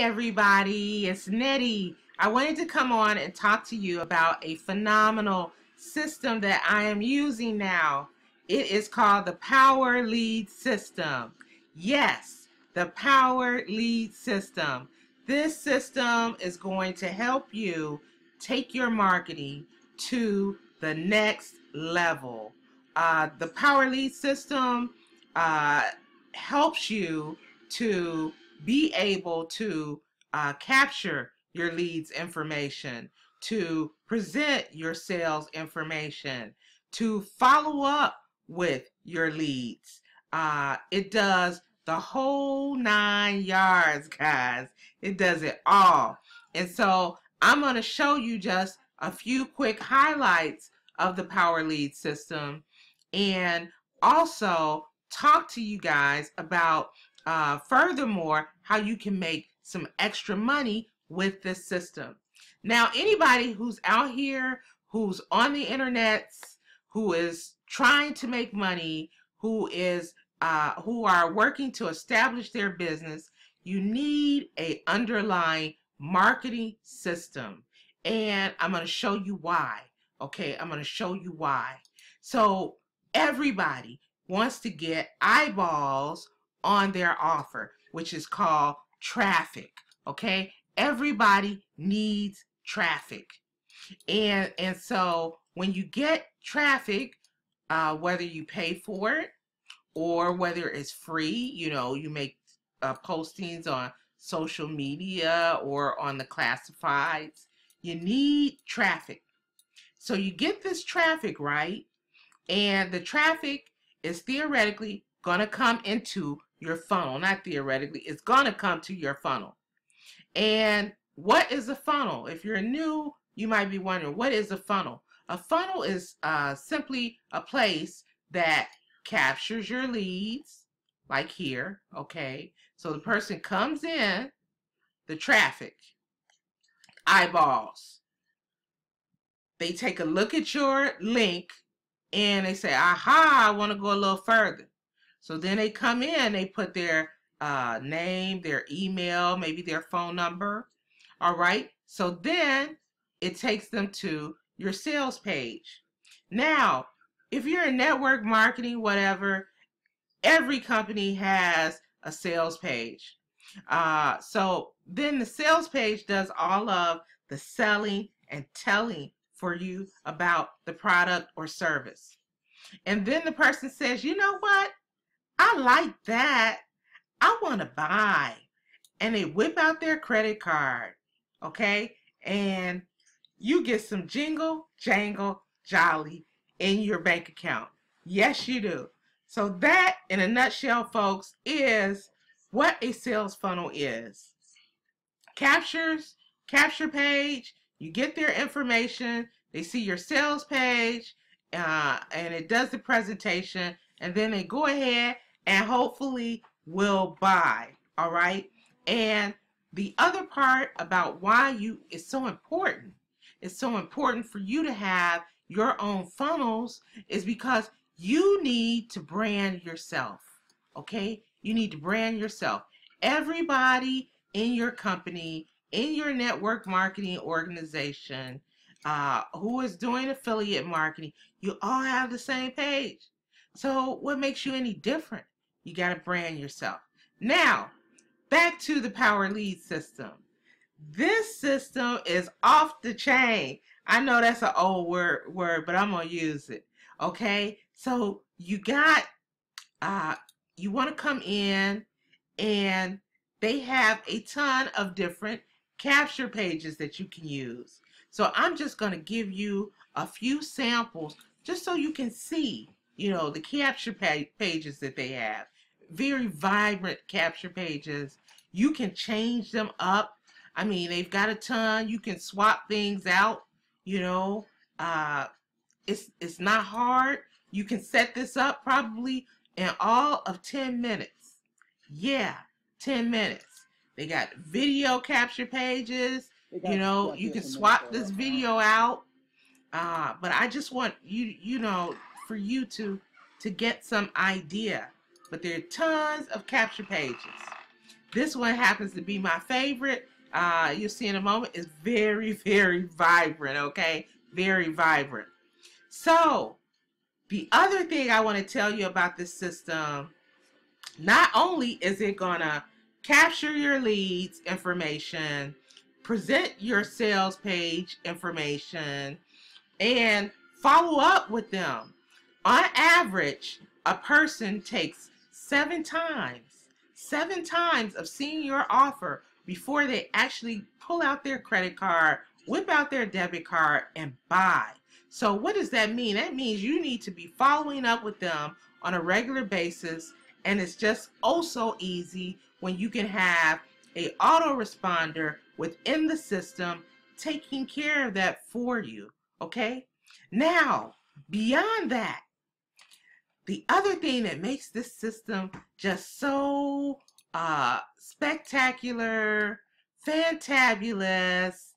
everybody, it's Nettie. I wanted to come on and talk to you about a phenomenal system that I am using now. It is called the Power Lead System. Yes, the Power Lead System. This system is going to help you take your marketing to the next level. The Power Lead System helps you to be able to capture your leads information, to present your sales information, to follow up with your leads. It does the whole 9 yards, guys. It does it all. And so I'm going to show you just a few quick highlights of the Power Lead System and also talk to you guys about furthermore how you can make some extra money with this system. Now, anybody who's out here, who's on the internet, who is trying to make money, who are working to establish their business, you need a underlying marketing system. And I'm going to show you why. Okay, I'm going to show you why. So everybody wants to get eyeballs on their offer, which is called traffic. Okay, everybody needs traffic, and so when you get traffic, whether you pay for it or whether it's free, you make postings on social media or on the classifieds, you need traffic. So you get this traffic, right? And the traffic is theoretically going to come into your funnel. Not theoretically, it's going to come to your funnel. And what is a funnel? If you're new, you might be wondering, what is a funnel? A funnel is simply a place that captures your leads, like here, okay? So the person comes in, the traffic, eyeballs. They take a look at your link and they say, aha, I want to go a little further. So then they come in, they put their name, their email, maybe their phone number. All right. So then it takes them to your sales page. Now, if you're in network marketing, whatever, every company has a sales page. So then the sales page does all of the selling and telling for you about the product or service. And then the person says, you know what? I like that. I want to buy. And they whip out their credit card. Okay? And you get some jingle, jangle, jolly in your bank account. Yes, you do. So that, in a nutshell, folks, is what a sales funnel is. Capture page, you get their information, they see your sales page, and it does the presentation, and then they go ahead and hopefully will buy. All right. And the other part about why it's so important for you to have your own funnels is because you need to brand yourself. Okay, you need to brand yourself. Everybody in your company, in your network marketing organization, who is doing affiliate marketing, you all have the same page. So what makes you any different? You got to brand yourself. Now, back to the Power Lead System. This system is off the chain. I know that's an old word, but I'm going to use it. Okay? So you want to come in, and they have a ton of different capture pages that you can use. So I'm just going to give you a few samples just so you can see, the capture pages that they have. Very vibrant capture pages. You can change them up. I mean, they've got a ton. You can swap things out. It's not hard. You can set this up probably in all of 10 minutes. Yeah, 10 minutes. They got video capture pages. You can swap this video out. But I just want for you to get some idea. But there are tons of capture pages. This one happens to be my favorite. You'll see in a moment. It's very, very vibrant, okay? Very vibrant. So, the other thing I want to tell you about this system, not only is it going to capture your leads information, present your sales page information, and follow up with them. On average, a person takes 7 times of seeing your offer before they actually pull out their credit card, whip out their debit card, and buy. So what does that mean? That means you need to be following up with them on a regular basis, and it's just oh so easy when you can have a autoresponder within the system taking care of that for you, okay? Now, beyond that, the other thing that makes this system just so spectacular, fantabulous,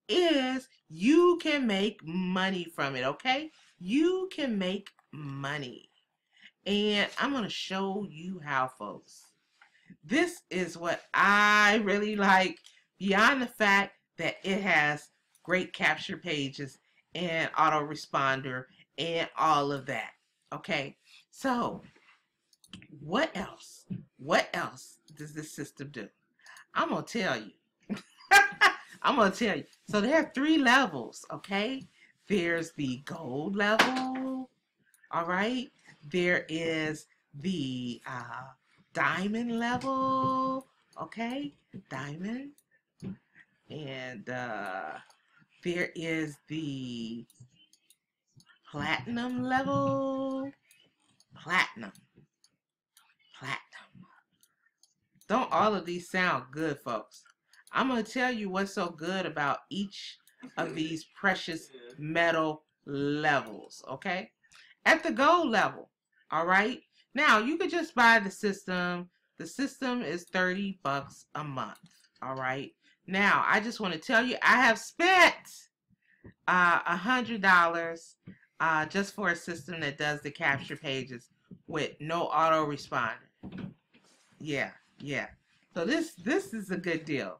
is you can make money from it, okay? You can make money. And I'm going to show you how, folks. This is what I really like, beyond the fact that it has great capture pages and autoresponder and all of that, okay? So, what else? What else does this system do? I'm going to tell you. I'm going to tell you. So, there are 3 levels, okay? There's the gold level, all right? There is the diamond level, okay? Diamond. And there is the platinum level. Platinum. Don't all of these sound good, folks? I'm going to tell you what's so good about each of these precious metal levels, okay? At the gold level, all right? Now, you could just buy the system. The system is $30 a month, all right? Now, I just want to tell you, I have spent $100 just for a system that does the capture pages with no autoresponder. Yeah. So this is a good deal.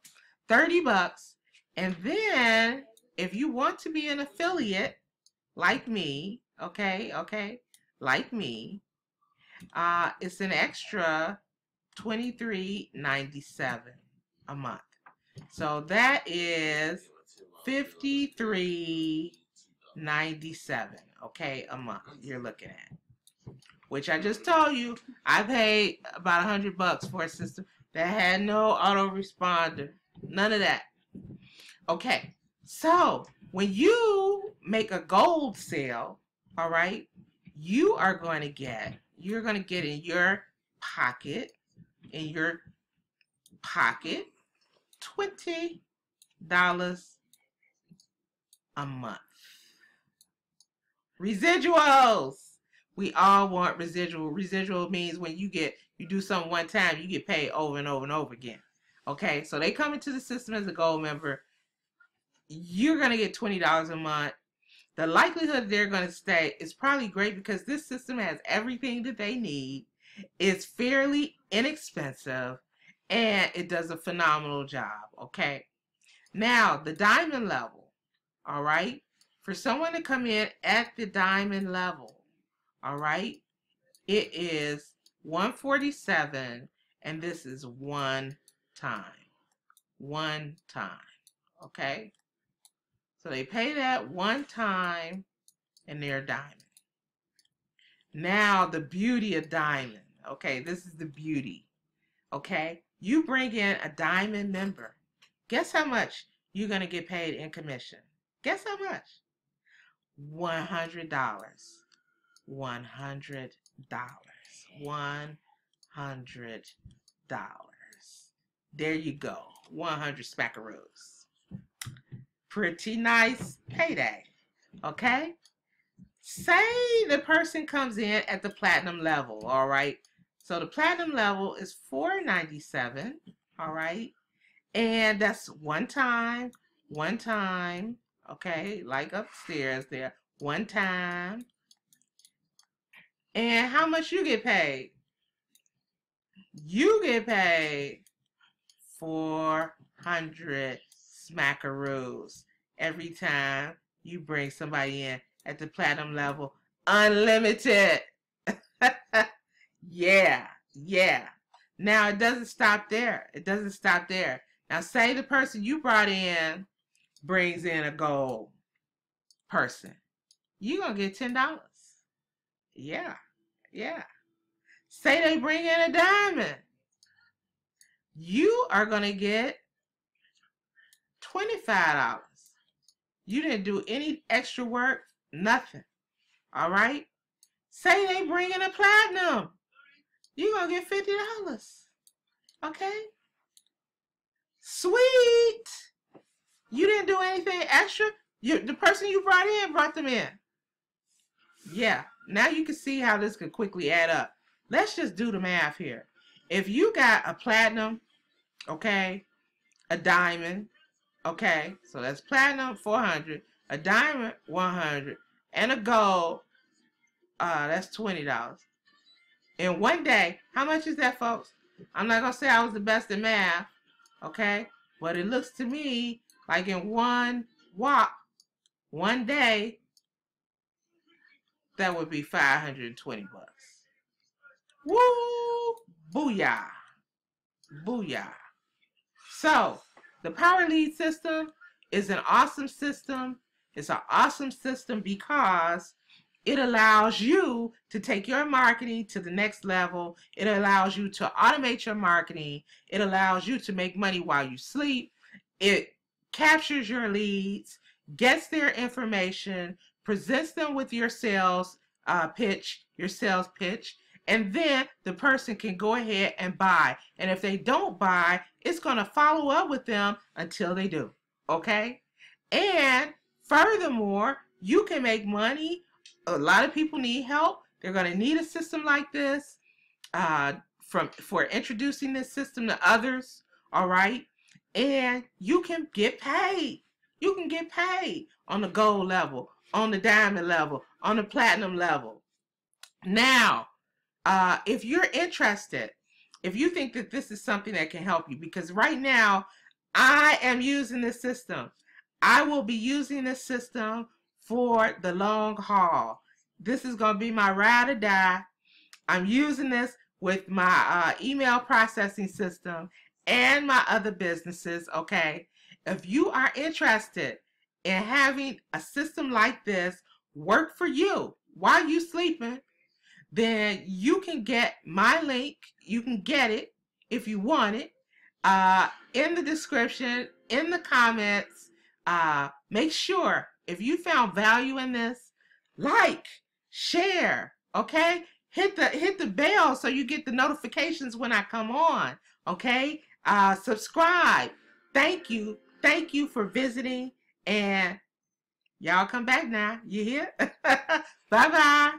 $30, and then if you want to be an affiliate like me, okay, like me, it's an extra $23.97 a month. So that is $53.97, okay, a month you're looking at. Which I just told you, I paid about $100 for a system that had no autoresponder. None of that. Okay, so when you make a gold sale, all right, you're going to get in your pocket, $20 a month. Residuals. We all want residual. Residual means when you do something one time, you get paid over and over and over again. Okay, so they come into the system as a gold member. You're going to get $20 a month. The likelihood they're going to stay is probably great because this system has everything that they need. It's fairly inexpensive, and it does a phenomenal job, okay? Now, the diamond level, all right? For someone to come in at the diamond level, all right, it is $147, and this is one time, okay? So they pay that one time, and they're diamond. Now, the beauty of diamond, okay, this is the beauty, okay? You bring in a diamond member. Guess how much you're going to get paid in commission? Guess how much? $100. $100. There you go. 100 spackaroos. Pretty nice payday. Okay? Say the person comes in at the platinum level, all right? So the platinum level is $497, all right? And that's one time, okay? Like upstairs there, one time. And how much you get paid? You get paid 400 smackaroos every time you bring somebody in at the platinum level. Unlimited. Yeah, yeah. Now, it doesn't stop there. It doesn't stop there. Now, say the person you brought in brings in a gold person. You're going to get $10. Yeah, yeah. Say they bring in a diamond. You are going to get $25. You didn't do any extra work, nothing. All right? Say they bring in a platinum. You're going to get $50. Okay? Sweet. You didn't do anything extra. The person you brought them in. Yeah. Now you can see how this could quickly add up. Let's just do the math here. If you got a platinum, okay, a diamond, okay, so that's platinum 400, a diamond 100, and a gold, that's $20. In one day, how much is that, folks? I'm not gonna say I was the best at math, okay, but it looks to me like in one day, that would be $520. Woo! Booyah! Booyah! So, the Power Lead system is an awesome system. It's an awesome system because it allows you to take your marketing to the next level. It allows you to automate your marketing. It allows you to make money while you sleep. It captures your leads, gets their information, presents them with your sales pitch, and then the person can go ahead and buy. And if they don't buy, it's going to follow up with them until they do. Okay? And furthermore, you can make money. A lot of people need help. They're going to need a system like this for introducing this system to others. All right? And you can get paid. You can get paid on the gold level, on the diamond level, on the platinum level. Now, if you're interested, if you think that this is something that can help you, because right now I am using this system. I will be using this system for the long haul. This is going to be my ride or die. I'm using this with my email processing system and my other businesses, okay? If you are interested in having a system like this work for you while you're sleeping, then you can get my link. You can get it if you want it in the description, in the comments. Make sure if you found value in this, like, share, okay? Hit the bell so you get the notifications when I come on, okay? Subscribe. Thank you for visiting, and y'all come back now. You hear? Bye-bye.